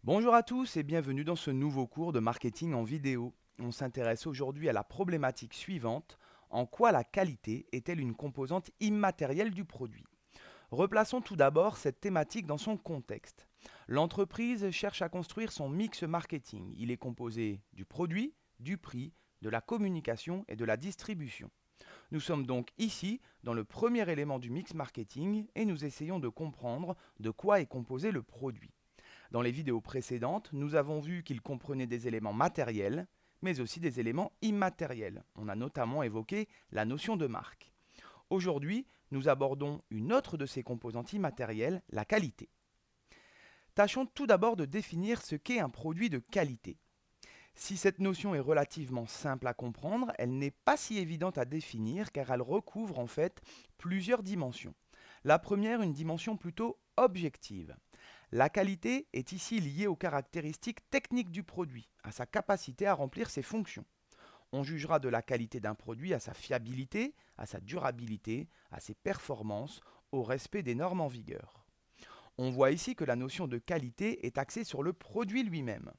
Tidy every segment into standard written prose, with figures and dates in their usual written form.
Bonjour à tous et bienvenue dans ce nouveau cours de marketing en vidéo. On s'intéresse aujourd'hui à la problématique suivante: en quoi la qualité est-elle une composante immatérielle du produit? Replaçons tout d'abord cette thématique dans son contexte. L'entreprise cherche à construire son mix marketing. Il est composé du produit, du prix, de la communication et de la distribution. Nous sommes donc ici dans le premier élément du mix marketing et nous essayons de comprendre de quoi est composé le produit. Dans les vidéos précédentes, nous avons vu qu'il comprenait des éléments matériels, mais aussi des éléments immatériels. On a notamment évoqué la notion de marque. Aujourd'hui, nous abordons une autre de ces composantes immatérielles, la qualité. Tâchons tout d'abord de définir ce qu'est un produit de qualité. Si cette notion est relativement simple à comprendre, elle n'est pas si évidente à définir car elle recouvre en fait plusieurs dimensions. La première, une dimension plutôt objective. La qualité est ici liée aux caractéristiques techniques du produit, à sa capacité à remplir ses fonctions. On jugera de la qualité d'un produit à sa fiabilité, à sa durabilité, à ses performances, au respect des normes en vigueur. On voit ici que la notion de qualité est axée sur le produit lui-même.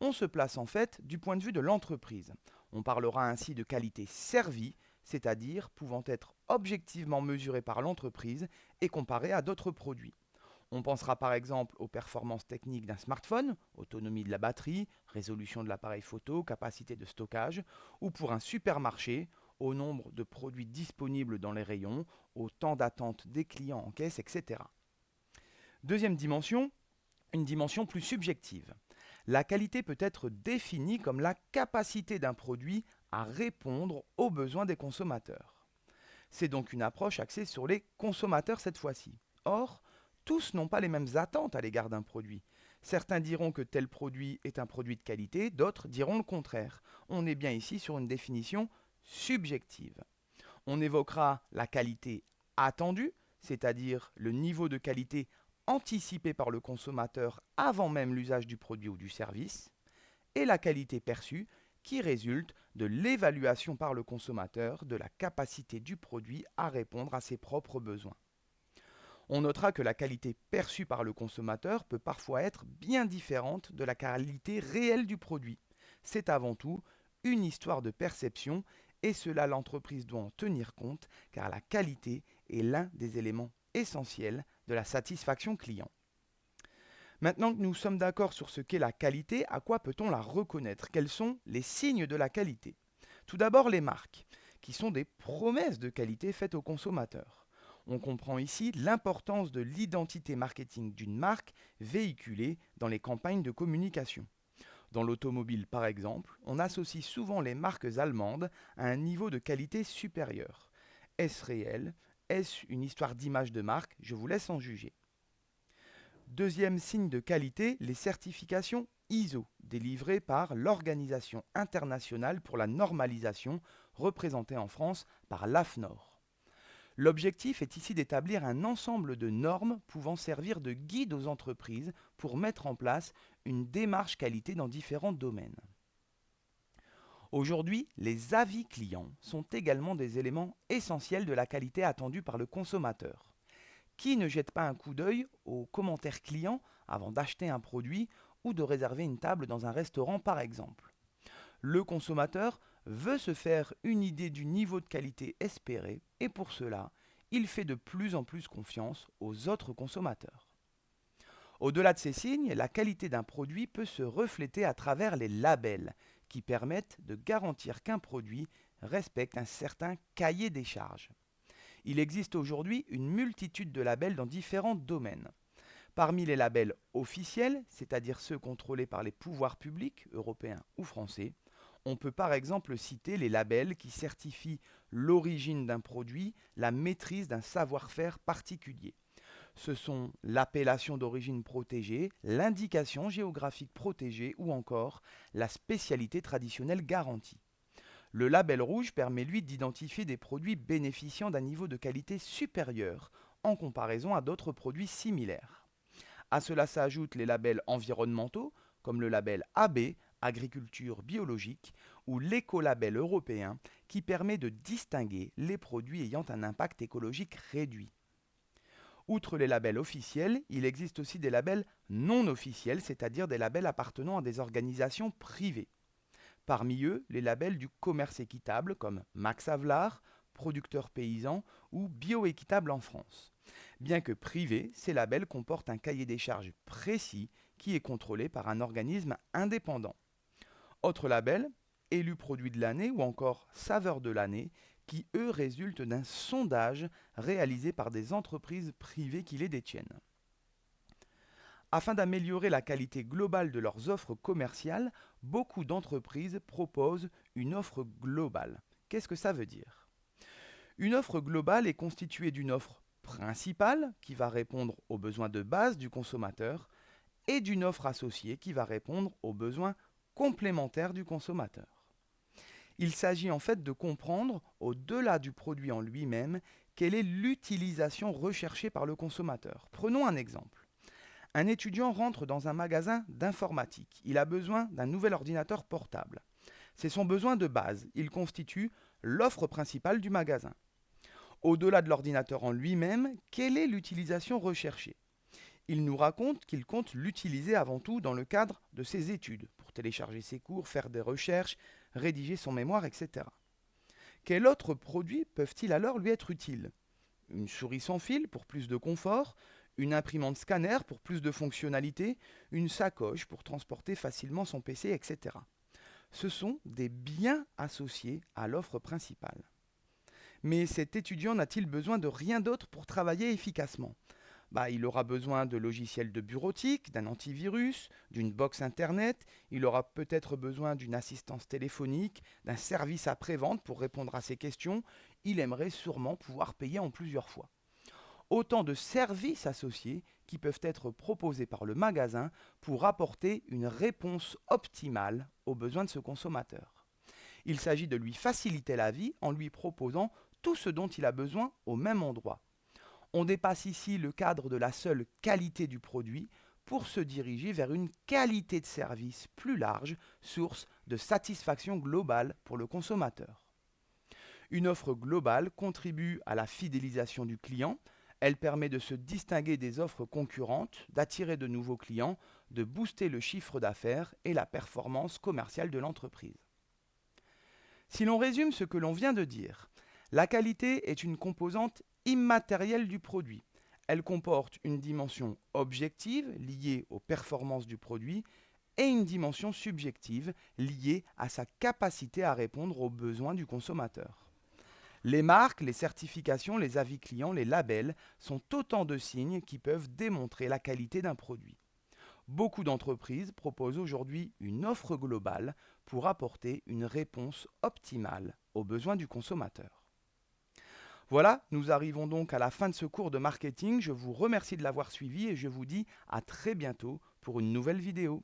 On se place en fait du point de vue de l'entreprise. On parlera ainsi de qualité servie, c'est-à-dire pouvant être objectivement mesurée par l'entreprise et comparée à d'autres produits. On pensera par exemple aux performances techniques d'un smartphone, autonomie de la batterie, résolution de l'appareil photo, capacité de stockage, ou pour un supermarché, au nombre de produits disponibles dans les rayons, au temps d'attente des clients en caisse, etc. Deuxième dimension, une dimension plus subjective. La qualité peut être définie comme la capacité d'un produit à répondre aux besoins des consommateurs. C'est donc une approche axée sur les consommateurs cette fois-ci. Or, tous n'ont pas les mêmes attentes à l'égard d'un produit. Certains diront que tel produit est un produit de qualité, d'autres diront le contraire. On est bien ici sur une définition subjective. On évoquera la qualité attendue, c'est-à-dire le niveau de qualité anticipé par le consommateur avant même l'usage du produit ou du service, et la qualité perçue qui résulte de l'évaluation par le consommateur de la capacité du produit à répondre à ses propres besoins. On notera que la qualité perçue par le consommateur peut parfois être bien différente de la qualité réelle du produit. C'est avant tout une histoire de perception et cela l'entreprise doit en tenir compte car la qualité est l'un des éléments essentiels de la satisfaction client. Maintenant que nous sommes d'accord sur ce qu'est la qualité, à quoi peut-on la reconnaître? Quels sont les signes de la qualité? Tout d'abord les marques, qui sont des promesses de qualité faites aux consommateurs. On comprend ici l'importance de l'identité marketing d'une marque véhiculée dans les campagnes de communication. Dans l'automobile par exemple, on associe souvent les marques allemandes à un niveau de qualité supérieur. Est-ce réel? Est-ce une histoire d'image de marque? Je vous laisse en juger. Deuxième signe de qualité, les certifications ISO, délivrées par l'Organisation internationale pour la normalisation, représentée en France par l'AFNOR. L'objectif est ici d'établir un ensemble de normes pouvant servir de guide aux entreprises pour mettre en place une démarche qualité dans différents domaines. Aujourd'hui, les avis clients sont également des éléments essentiels de la qualité attendue par le consommateur. Qui ne jette pas un coup d'œil aux commentaires clients avant d'acheter un produit ou de réserver une table dans un restaurant par exemple? Le consommateur veut se faire une idée du niveau de qualité espéré et pour cela, il fait de plus en plus confiance aux autres consommateurs. Au-delà de ces signes, la qualité d'un produit peut se refléter à travers les labels qui permettent de garantir qu'un produit respecte un certain cahier des charges. Il existe aujourd'hui une multitude de labels dans différents domaines. Parmi les labels officiels, c'est-à-dire ceux contrôlés par les pouvoirs publics, européens ou français, on peut par exemple citer les labels qui certifient l'origine d'un produit, la maîtrise d'un savoir-faire particulier. Ce sont l'appellation d'origine protégée, l'indication géographique protégée ou encore la spécialité traditionnelle garantie. Le label rouge permet lui d'identifier des produits bénéficiant d'un niveau de qualité supérieur en comparaison à d'autres produits similaires. À cela s'ajoutent les labels environnementaux, comme le label AB, agriculture biologique, ou l'écolabel européen, qui permet de distinguer les produits ayant un impact écologique réduit. Outre les labels officiels, il existe aussi des labels non officiels, c'est-à-dire des labels appartenant à des organisations privées. Parmi eux, les labels du commerce équitable comme Max Havelaar, producteur paysan ou bioéquitable en France. Bien que privés, ces labels comportent un cahier des charges précis qui est contrôlé par un organisme indépendant. Autres labels, élu produit de l'année ou encore saveur de l'année, qui eux résultent d'un sondage réalisé par des entreprises privées qui les détiennent. Afin d'améliorer la qualité globale de leurs offres commerciales, beaucoup d'entreprises proposent une offre globale. Qu'est-ce que ça veut dire? Une offre globale est constituée d'une offre principale qui va répondre aux besoins de base du consommateur et d'une offre associée qui va répondre aux besoins complémentaires du consommateur. Il s'agit en fait de comprendre, au-delà du produit en lui-même, quelle est l'utilisation recherchée par le consommateur. Prenons un exemple. Un étudiant rentre dans un magasin d'informatique. Il a besoin d'un nouvel ordinateur portable. C'est son besoin de base. Il constitue l'offre principale du magasin. Au-delà de l'ordinateur en lui-même, quelle est l'utilisation recherchée? Il nous raconte qu'il compte l'utiliser avant tout dans le cadre de ses études, pour télécharger ses cours, faire des recherches, rédiger son mémoire, etc. Quels autres produits peuvent-ils alors lui être utiles? Une souris sans fil pour plus de confort, une imprimante scanner pour plus de fonctionnalités, une sacoche pour transporter facilement son PC, etc. Ce sont des biens associés à l'offre principale. Mais cet étudiant n'a-t-il besoin de rien d'autre pour travailler efficacement? Il aura besoin de logiciels de bureautique, d'un antivirus, d'une box internet, il aura peut-être besoin d'une assistance téléphonique, d'un service après-vente pour répondre à ses questions, il aimerait sûrement pouvoir payer en plusieurs fois. Autant de services associés qui peuvent être proposés par le magasin pour apporter une réponse optimale aux besoins de ce consommateur. Il s'agit de lui faciliter la vie en lui proposant tout ce dont il a besoin au même endroit. On dépasse ici le cadre de la seule qualité du produit pour se diriger vers une qualité de service plus large, source de satisfaction globale pour le consommateur. Une offre globale contribue à la fidélisation du client, elle permet de se distinguer des offres concurrentes, d'attirer de nouveaux clients, de booster le chiffre d'affaires et la performance commerciale de l'entreprise. Si l'on résume ce que l'on vient de dire, la qualité est une composante immatérielle du produit. Elle comporte une dimension objective liée aux performances du produit et une dimension subjective liée à sa capacité à répondre aux besoins du consommateur. Les marques, les certifications, les avis clients, les labels sont autant de signes qui peuvent démontrer la qualité d'un produit. Beaucoup d'entreprises proposent aujourd'hui une offre globale pour apporter une réponse optimale aux besoins du consommateur. Voilà, nous arrivons donc à la fin de ce cours de marketing. Je vous remercie de l'avoir suivi et je vous dis à très bientôt pour une nouvelle vidéo.